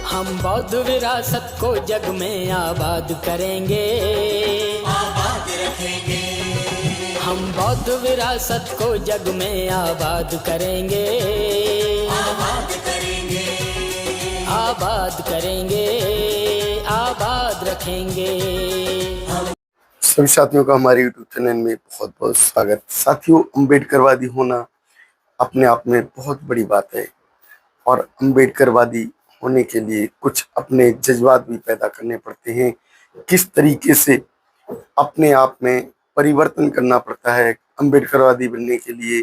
हम बौद्ध विरासत को जग में आबाद करेंगे, आबाद रखेंगे। हम बौद्ध विरासत को जग में आबाद करेंगे, आबाद करेंगे। आबाद करेंगे, आबाद रखेंगे। सभी साथियों का हमारे YouTube चैनल में बहुत बहुत स्वागत। साथियों, अम्बेडकरवादी होना अपने आप में बहुत बड़ी बात है और अम्बेडकरवादी होने के लिए कुछ अपने जज्बात भी पैदा करने पड़ते हैं। किस तरीके से अपने आप में परिवर्तन करना पड़ता है अम्बेडकरवादी बनने के लिए,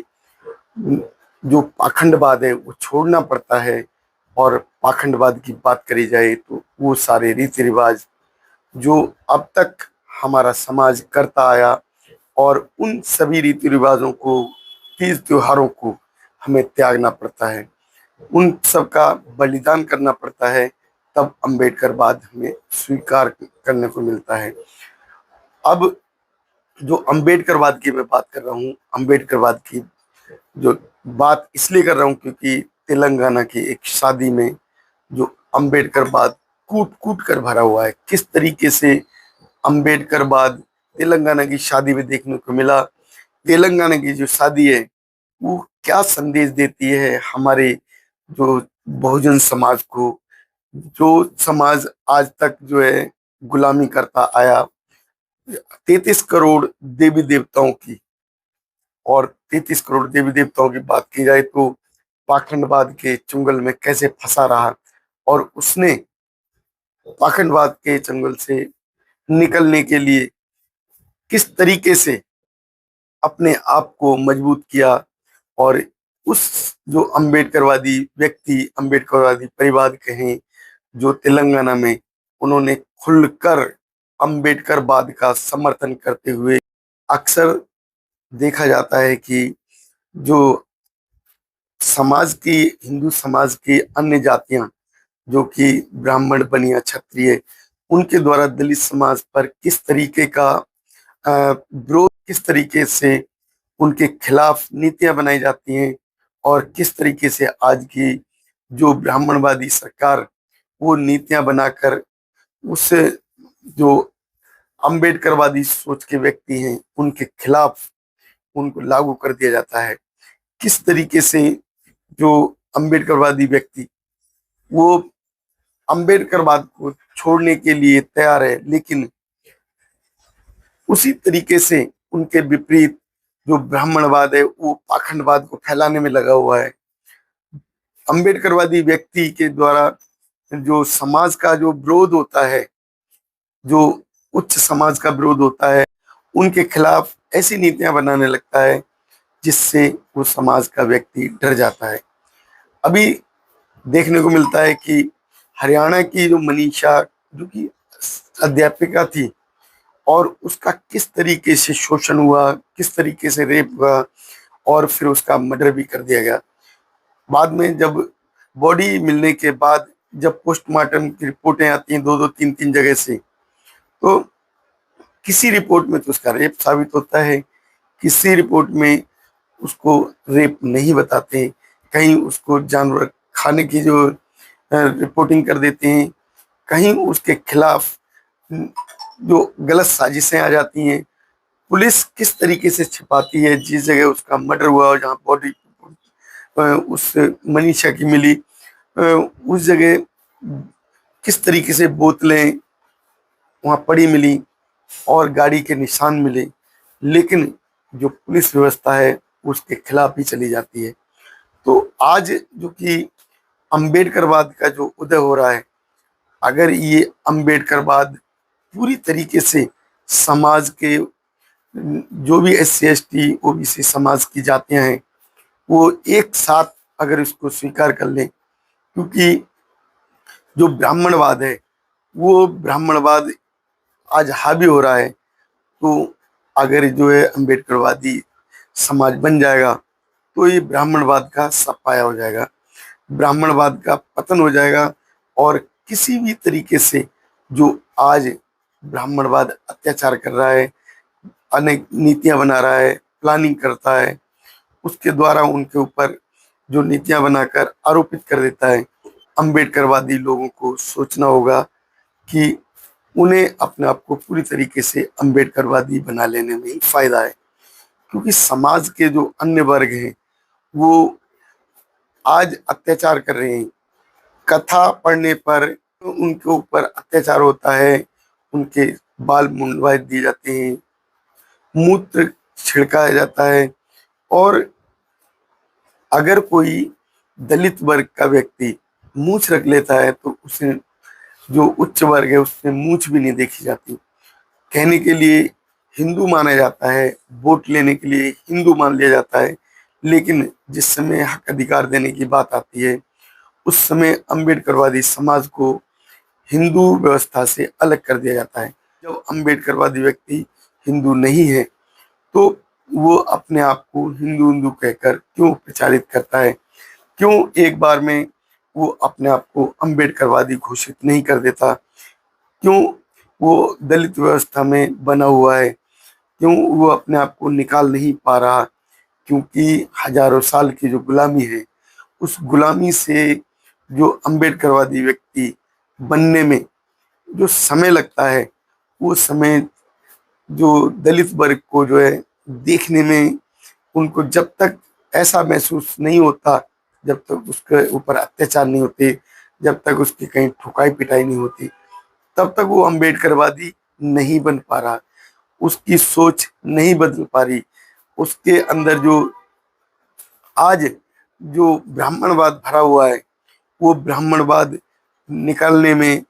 जो पाखंडवाद है वो छोड़ना पड़ता है। और पाखंडवाद की बात करी जाए तो वो सारे रीति रिवाज जो अब तक हमारा समाज करता आया और उन सभी रीति रिवाजों को, तीज त्योहारों को हमें त्यागना पड़ता है, उन सब का बलिदान करना पड़ता है, तब अम्बेडकरवाद हमें स्वीकार करने को मिलता है। अब जो अम्बेडकरवाद की मैं बात कर रहा हूँ, अम्बेडकरवाद की जो बात इसलिए कर रहा हूँ क्योंकि तेलंगाना की एक शादी में जो अम्बेडकरवाद कूट कूट कर भरा हुआ है, किस तरीके से अम्बेडकरवाद तेलंगाना की शादी में देखने को मिला। तेलंगाना की जो शादी है वो क्या संदेश देती है हमारे जो बहुजन समाज को, जो समाज आज तक जो है गुलामी करता आया 33 करोड़ देवी देवताओं की। और 33 करोड़ देवी देवताओं की बात की जाए तो पाखंडवाद के चुंगल में कैसे फंसा रहा और उसने पाखंडवाद के चंगुल से निकलने के लिए किस तरीके से अपने आप को मजबूत किया। और उस जो अम्बेडकरवादी व्यक्ति, अम्बेडकरवादी परिवार कहें, जो तेलंगाना में उन्होंने खुलकर अम्बेडकरवाद का समर्थन करते हुए, अक्सर देखा जाता है कि जो समाज की, हिंदू समाज की अन्य जातियां जो कि ब्राह्मण, बनिया, क्षत्रिय, उनके द्वारा दलित समाज पर किस तरीके का विरोध, किस तरीके से उनके खिलाफ नीतियां बनाई जाती हैं और किस तरीके से आज की जो ब्राह्मणवादी सरकार वो नीतियां बनाकर उस जो अम्बेडकरवादी सोच के व्यक्ति हैं उनके खिलाफ उनको लागू कर दिया जाता है। किस तरीके से जो अम्बेडकरवादी व्यक्ति वो अम्बेडकरवाद को छोड़ने के लिए तैयार है, लेकिन उसी तरीके से उनके विपरीत जो ब्राह्मणवाद है वो पाखंडवाद को फैलाने में लगा हुआ है। अम्बेडकरवादी व्यक्ति के द्वारा जो समाज का जो विरोध होता है, जो उच्च समाज का विरोध होता है, उनके खिलाफ ऐसी नीतियां बनाने लगता है जिससे वो समाज का व्यक्ति डर जाता है। अभी देखने को मिलता है कि हरियाणा की जो मनीषा, जो कि अध्यापिका थी, और उसका किस तरीके से शोषण हुआ, किस तरीके से रेप हुआ और फिर उसका मर्डर भी कर दिया गया। बाद में जब बॉडी मिलने के बाद जब पोस्टमार्टम की रिपोर्टें आती हैं 2-2, 3-3 जगह से, तो किसी रिपोर्ट में तो उसका रेप साबित होता है, किसी रिपोर्ट में उसको रेप नहीं बताते, कहीं उसको जानवर खाने की जो रिपोर्टिंग कर देते हैं, कहीं उसके खिलाफ जो गलत साजिशें आ जाती हैं। पुलिस किस तरीके से छिपाती है, जिस जगह उसका मर्डर हुआ और जहाँ बॉडी उस मनीषा की मिली, उस जगह किस तरीके से बोतलें वहाँ पड़ी मिली और गाड़ी के निशान मिले, लेकिन जो पुलिस व्यवस्था है उसके खिलाफ ही चली जाती है। तो आज जो कि अम्बेडकरवाद का जो उदय हो रहा है, अगर ये अम्बेडकरवाद पूरी तरीके से समाज के जो भी SC ST OBC समाज की जातियां हैं वो एक साथ अगर इसको स्वीकार कर लें, क्योंकि जो ब्राह्मणवाद है वो ब्राह्मणवाद आज हावी हो रहा है, तो अगर जो है अम्बेडकरवादी समाज बन जाएगा तो ये ब्राह्मणवाद का सफाया हो जाएगा, ब्राह्मणवाद का पतन हो जाएगा। और किसी भी तरीके से जो आज ब्राह्मणवाद अत्याचार कर रहा है, अनेक नीतियां बना रहा है, प्लानिंग करता है, उसके द्वारा उनके ऊपर जो नीतियां बनाकर आरोपित कर देता है, अम्बेडकरवादी लोगों को सोचना होगा कि उन्हें अपने आप को पूरी तरीके से अम्बेडकरवादी बना लेने में ही फायदा है, क्योंकि समाज के जो अन्य वर्ग हैं वो आज अत्याचार कर रहे हैं। कथा पढ़ने पर उनके ऊपर अत्याचार होता है, उनके बाल मुंडवा दिए जाते हैं, मूत्र छिड़काया जाता है, और अगर कोई दलित वर्ग का व्यक्ति मूछ रख लेता है तो उसे, जो उच्च वर्ग है, उससे मूछ भी नहीं देखी जाती। कहने के लिए हिंदू माना जाता है, वोट लेने के लिए हिंदू मान लिया जाता है, लेकिन जिस समय हक अधिकार देने की बात आती है उस समय अम्बेडकरवादी समाज को हिंदू व्यवस्था से अलग कर दिया जाता है। जब अम्बेडकरवादी व्यक्ति हिंदू नहीं है तो वो अपने आप को हिंदू हिंदू कहकर क्यों प्रचारित करता है, क्यों एक बार में वो अपने आप को अम्बेडकरवादी घोषित नहीं कर देता, क्यों वो दलित व्यवस्था में बना हुआ है, क्यों वो अपने आप को निकाल नहीं पा रहा, क्योंकि हजारों साल की जो गुलामी है उस गुलामी से जो अम्बेडकरवादी व्यक्ति बनने में जो समय लगता है, वो समय जो दलित वर्ग को जो है देखने में, उनको जब तक ऐसा महसूस नहीं होता, जब तक उसके ऊपर अत्याचार नहीं होते, जब तक उसकी कहीं ठुकाई पिटाई नहीं होती, तब तक वो अम्बेडकरवादी नहीं बन पा रहा, उसकी सोच नहीं बदल पा रही। उसके अंदर जो आज जो ब्राह्मणवाद भरा हुआ है वो ब्राह्मणवाद निकालने में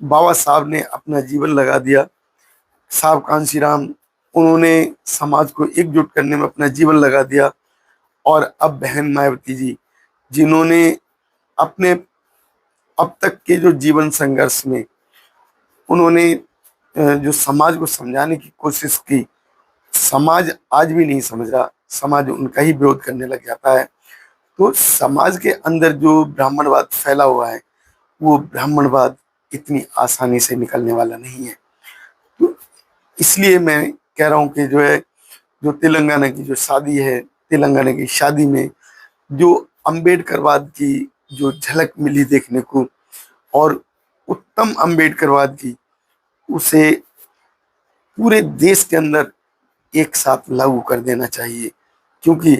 बाबा साहब ने अपना जीवन लगा दिया। साहब कांशीराम, उन्होंने समाज को एकजुट करने में अपना जीवन लगा दिया। और अब बहन मायावती जी, जिन्होंने अपने अब तक के जो जीवन संघर्ष में उन्होंने जो समाज को समझाने की कोशिश की, समाज आज भी नहीं समझ रहा, समाज उनका ही विरोध करने लग जाता है। तो समाज के अंदर जो ब्राह्मणवाद फैला हुआ है वो ब्राह्मणवाद इतनी आसानी से निकलने वाला नहीं है। तो इसलिए मैं कह रहा हूँ कि जो है, जो तेलंगाना की जो शादी है, तेलंगाना की शादी में जो अम्बेडकरवाद की जो झलक मिली देखने को, और उत्तम अम्बेडकरवाद की, उसे पूरे देश के अंदर एक साथ लागू कर देना चाहिए। क्योंकि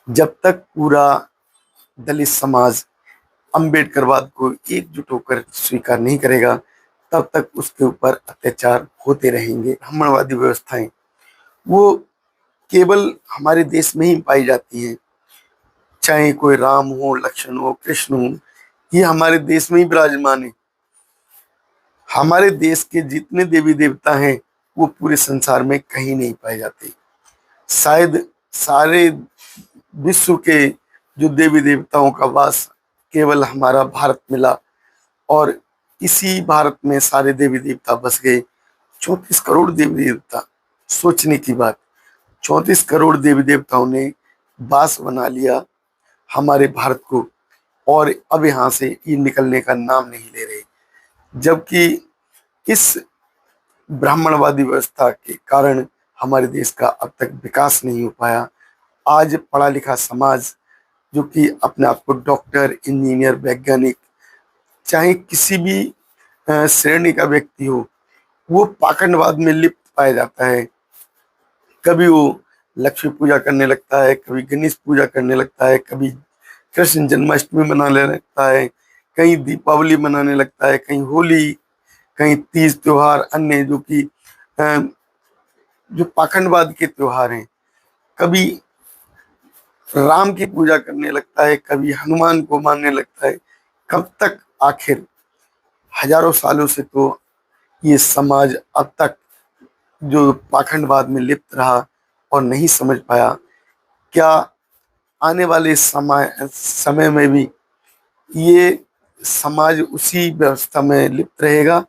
जब तक पूरा दलित समाज अम्बेडकरवाद को एकजुट होकर स्वीकार नहीं करेगा तब तक उसके ऊपर अत्याचार होते रहेंगे। ब्राह्मणवादी व्यवस्थाएं वो केवल हमारे देश में ही पाई जाती हैं, चाहे कोई राम हो, लक्ष्मण हो, कृष्ण हो, ये हमारे देश में ही विराजमान है। हमारे देश के जितने देवी देवता हैं वो पूरे संसार में कहीं नहीं पाए जाते। शायद सारे विश्व के जो देवी देवताओं का वास केवल हमारा भारत मिला, और इसी भारत में सारे देवी देवता बस गए। 34 करोड़ देवी देवता, सोचने की बात, 34 करोड़ देवी देवताओं ने वास बना लिया हमारे भारत को, और अब यहाँ से ये निकलने का नाम नहीं ले रहे। जबकि इस ब्राह्मणवादी व्यवस्था के कारण हमारे देश का अब तक विकास नहीं हो पाया। आज पढ़ा लिखा समाज जो कि अपने आप को डॉक्टर, इंजीनियर, वैज्ञानिक, चाहे किसी भी श्रेणी का व्यक्ति हो, वो पाखंडवाद में लिप्त पाया जाता है। कभी वो लक्ष्मी पूजा करने लगता है, कभी गणेश पूजा करने लगता है, कभी कृष्ण जन्माष्टमी मनाने लगता है, कहीं दीपावली मनाने लगता है, कहीं होली, कहीं तीज त्योहार, अन्य जो कि जो पाखंडवाद के त्योहार हैं। कभी राम की पूजा करने लगता है, कभी हनुमान को मानने लगता है। कब तक आखिर? हजारों सालों से तो ये समाज अब तक जो पाखंडवाद में लिप्त रहा और नहीं समझ पाया। क्या आने वाले समय में भी ये समाज उसी व्यवस्था में लिप्त रहेगा?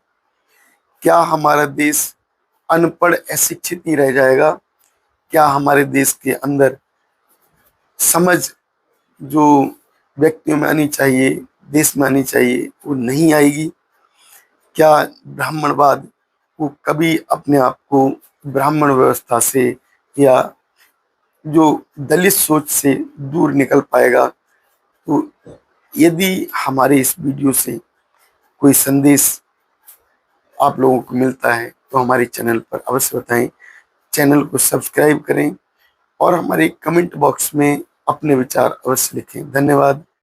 क्या हमारा देश अनपढ़, अशिक्षित ही रह जाएगा? क्या हमारे देश के अंदर समझ जो व्यक्तियों में आनी चाहिए, देश में आनी चाहिए, वो नहीं आएगी? क्या ब्राह्मणवाद वो कभी अपने आप को ब्राह्मण व्यवस्था से या जो दलित सोच से दूर निकल पाएगा? तो यदि हमारे इस वीडियो से कोई संदेश आप लोगों को मिलता है तो हमारे चैनल पर अवश्य बताएं, चैनल को सब्सक्राइब करें और हमारे कमेंट बॉक्स में अपने विचार अवश्य लिखें। धन्यवाद।